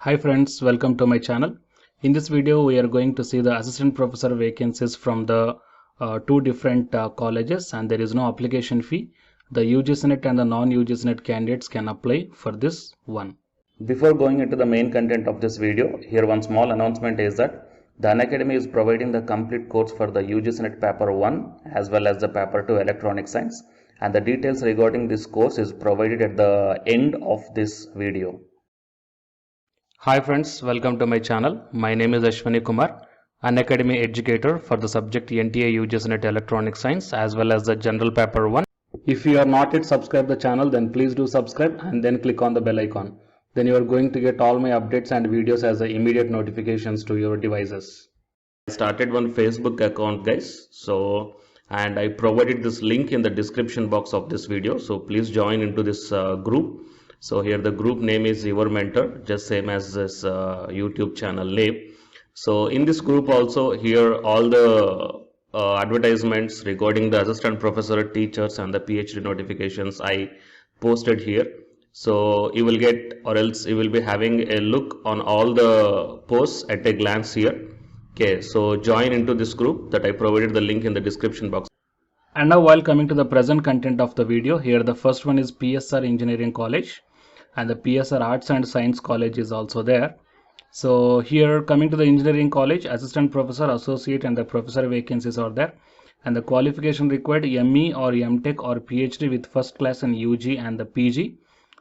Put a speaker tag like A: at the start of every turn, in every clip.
A: Hi friends, welcome to my channel. In this video, we are going to see the assistant professor vacancies from the two different colleges, and there is no application fee. The UGCNET and the non-UGCNET candidates can apply for this one.
B: Before going into the main content of this video, here one small announcement is that the Unacademy is providing the complete course for the UGCNET paper 1 as well as the paper 2 electronic science, and the details regarding this course is provided at the end of this video.
A: Hi friends, welcome to my channel. My name is Ashwani Kumar, Unacademy educator for the subject NTA UGCNET electronic science as well as the general paper 1. If you are not yet subscribed the channel, then please do subscribe and then click on the bell icon. Then you are going to get all my updates and videos as the immediate notifications to your devices.
B: I started one Facebook account, guys, and I provided this link in the description box of this video, so please join into this group. So here the group name is Your Mentor, just same as this YouTube channel name. So in this group also, here all the advertisements regarding the assistant professor, teachers and the PhD notifications I posted here. So you will get, or else you will be having a look on all the posts at a glance here. Okay, so join into this group that I provided the link in the description box.
A: And now while coming to the present content of the video, here the first one is PSR Engineering College and the PSR Arts and Science College is also there. So here coming to the engineering college, assistant professor, associate and the professor vacancies are there, and the qualification required ME or MTech or PhD with first class in UG and the PG,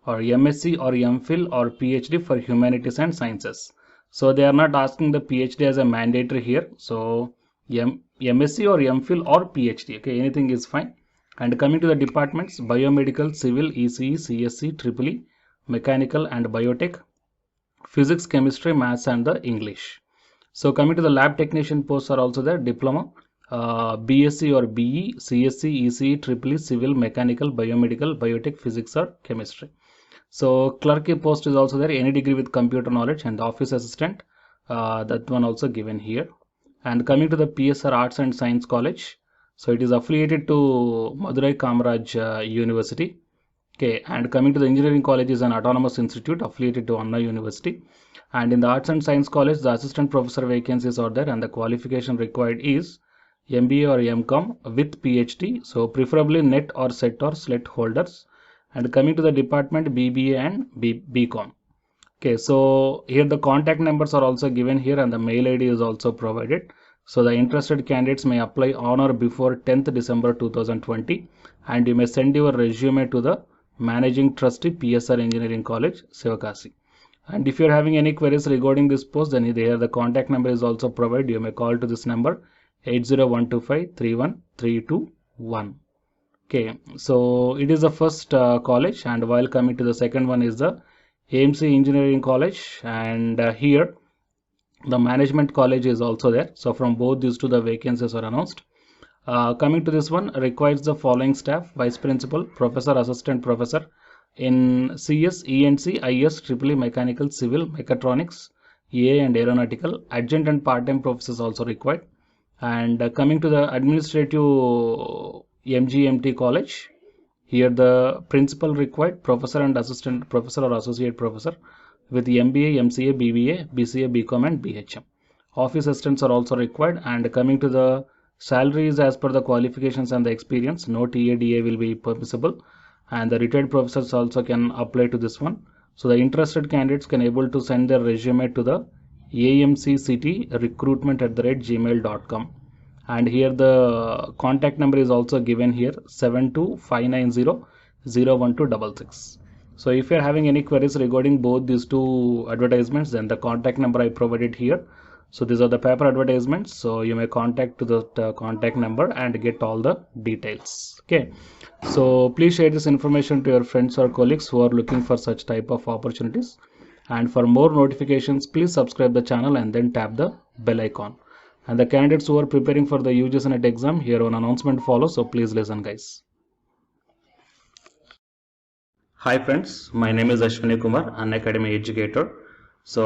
A: or MSc or MPhil or PhD for humanities and sciences. So they are not asking the PhD as a mandatory here. So MSc or MPhil or PhD, okay, anything is fine. And coming to the departments, biomedical, civil, ECE, CSC, EEE, mechanical and biotech, physics, chemistry, maths and the English. So coming to the lab technician posts are also there, diploma, BSc or BE, CSC, ECE, EEE, civil, mechanical, biomedical, biotech, physics or chemistry. So clerk post is also there, any degree with computer knowledge, and office assistant, that one also given here. And coming to the PSR Arts and Science College, so it is affiliated to Madurai Kamaraj University. Okay, and coming to the engineering college is an autonomous institute affiliated to Anna University. And in the Arts and Science College, the assistant professor vacancies are there, and the qualification required is MBA or MCom with PhD. So preferably NET or SET or SLET holders. And coming to the department, BBA and BCom. Okay, so here the contact numbers are also given here, and the mail ID is also provided. So the interested candidates may apply on or before 10th December 2020, and you may send your resume to the Managing Trustee, PSR Engineering College, Sivakasi. And if you are having any queries regarding this post, then here the contact number is also provided. You may call to this number 80125 31321. Okay, so it is the first college, and while coming to the second one is the AMC Engineering College, and here the management college is also there. So from both these two the vacancies are announced. Coming to this one, requires the following staff: vice principal, professor, assistant professor in CS, ENC, IS, EEE, mechanical, civil, mechatronics, EA and aeronautical. Adjunct and part-time professors also required. And coming to the administrative MGMT college, here the principal required, professor and assistant professor or associate professor with MBA, MCA, BBA, BCA, BCom and BHM. Office assistants are also required. And coming to the salaries as per the qualifications and the experience, no TADA will be permissible, and the retired professors also can apply to this one. So the interested candidates can able to send their resume to the amccityrecruitment@gmail.com, and here the contact number is also given here, 72590 So if you are having any queries regarding both these two advertisements, then the contact number I provided here. So these are the paper advertisements, so you may contact to the contact number and get all the details. Okay, so please share this information to your friends or colleagues who are looking for such type of opportunities. And for more notifications, please subscribe the channel and then tap the bell icon. And the candidates who are preparing for the UGCNET exam, here one announcement follows, so please listen guys. Hi friends, my name is Ashwani Kumar, Unacademy educator. So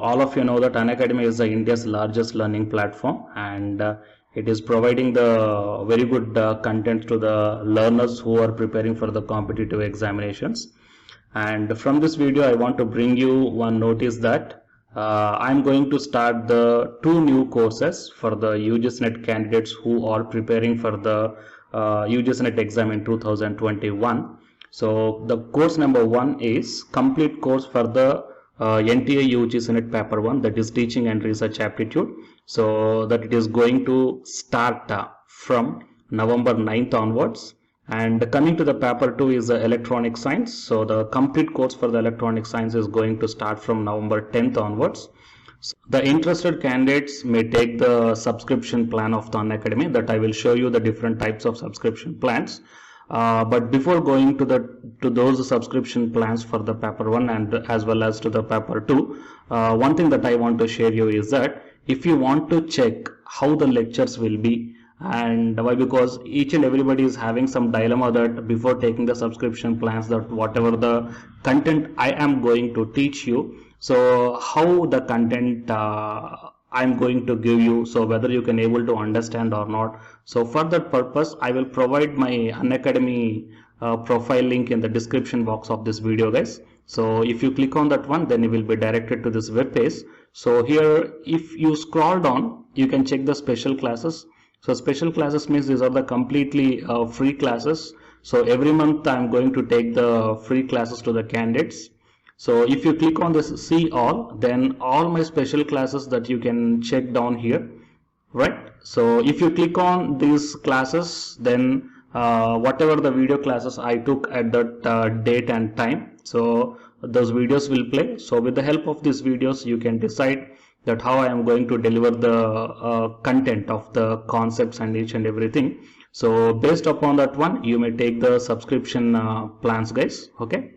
A: all of you know that Unacademy is the India's largest learning platform, and it is providing the very good content to the learners who are preparing for the competitive examinations. And from this video I want to bring you one notice that I'm going to start the 2 new courses for the UGCNET candidates who are preparing for the UGCNET exam in 2021. So the course number 1 is complete course for the NTA UGCNET paper 1, that is teaching and research aptitude. So that it is going to start from November 9th onwards. And coming to the paper 2 is the electronic science. So the complete course for the electronic science is going to start from November 10th onwards. So the interested candidates may take the subscription plan of the Unacademy, that I will show you the different types of subscription plans. But before going to those subscription plans for the paper 1 and as well as to the paper 2, one thing that I want to share you is that if you want to check how the lectures will be, and why, because each and everybody is having some dilemma that before taking the subscription plans, that whatever the content I am going to teach you, so how the content I'm going to give you, so whether you can able to understand or not. So for that purpose, I will provide my Unacademy profile link in the description box of this video, guys. So if you click on that one, then you will be directed to this web page. So here, if you scroll down, you can check the special classes. So special classes means these are the completely free classes. So every month I'm going to take the free classes to the candidates. So if you click on this see all, then all my special classes that you can check down here, right? So if you click on these classes, then whatever the video classes I took at that date and time, so those videos will play. So with the help of these videos, you can decide that how I am going to deliver the content of the concepts and each and everything. So based upon that one, you may take the subscription plans, guys. Okay.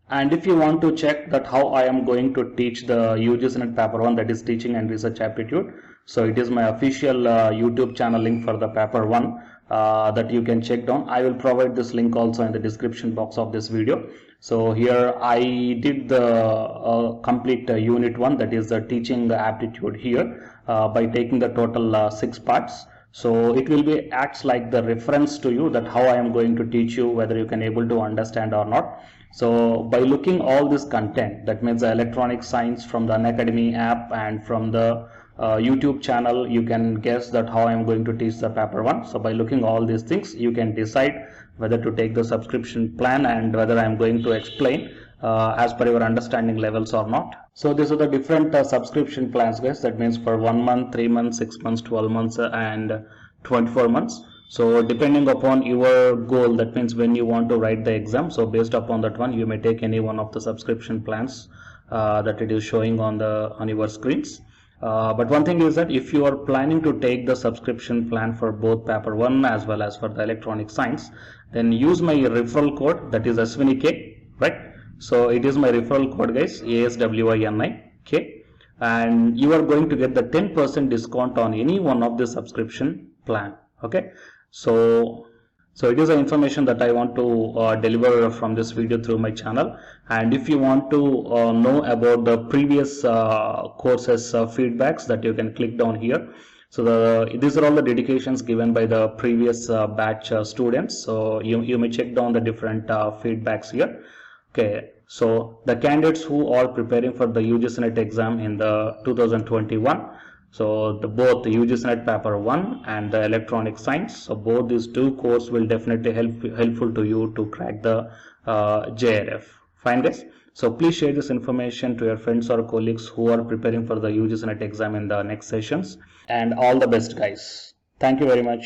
A: And if you want to check that how I am going to teach the UGCNET paper 1, that is teaching and research aptitude, so it is my official YouTube channel link for the paper 1 that you can check down. I will provide this link also in the description box of this video. So here I did the complete unit 1, that is the teaching aptitude here by taking the total 6 parts. So it will be acts like the reference to you that how I am going to teach you, whether you can able to understand or not. So by looking all this content, that means the electronic science from the Unacademy app and from the YouTube channel, you can guess that how I am going to teach the paper 1. So by looking all these things, you can decide whether to take the subscription plan and whether I am going to explain as per your understanding levels or not. So these are the different subscription plans, guys. That means for 1 month, 3 months, 6 months, 12 months and 24 months. So depending upon your goal, that means when you want to write the exam, so based upon that one, you may take any one of the subscription plans that it is showing on your screens. But one thing is that if you are planning to take the subscription plan for both paper 1 as well as for the electronic science, then use my referral code, that is ASWINIK, right? So it is my referral code, guys, ASWINIK, and you are going to get the 10% discount on any one of the subscription plan. Okay, so it is the information that I want to deliver from this video through my channel. And if you want to know about the previous courses feedbacks, that you can click down here. So these are all the dedications given by the previous batch students. So you may check down the different feedbacks here. Okay, so the candidates who are preparing for the UGCNET exam in the 2021, so both the UGCNET paper 1 and the electronic science, so both these 2 courses will definitely helpful to you to crack the JRF. Fine, guys. So please share this information to your friends or colleagues who are preparing for the UGCNET exam in the next sessions. And all the best, guys. Thank you very much.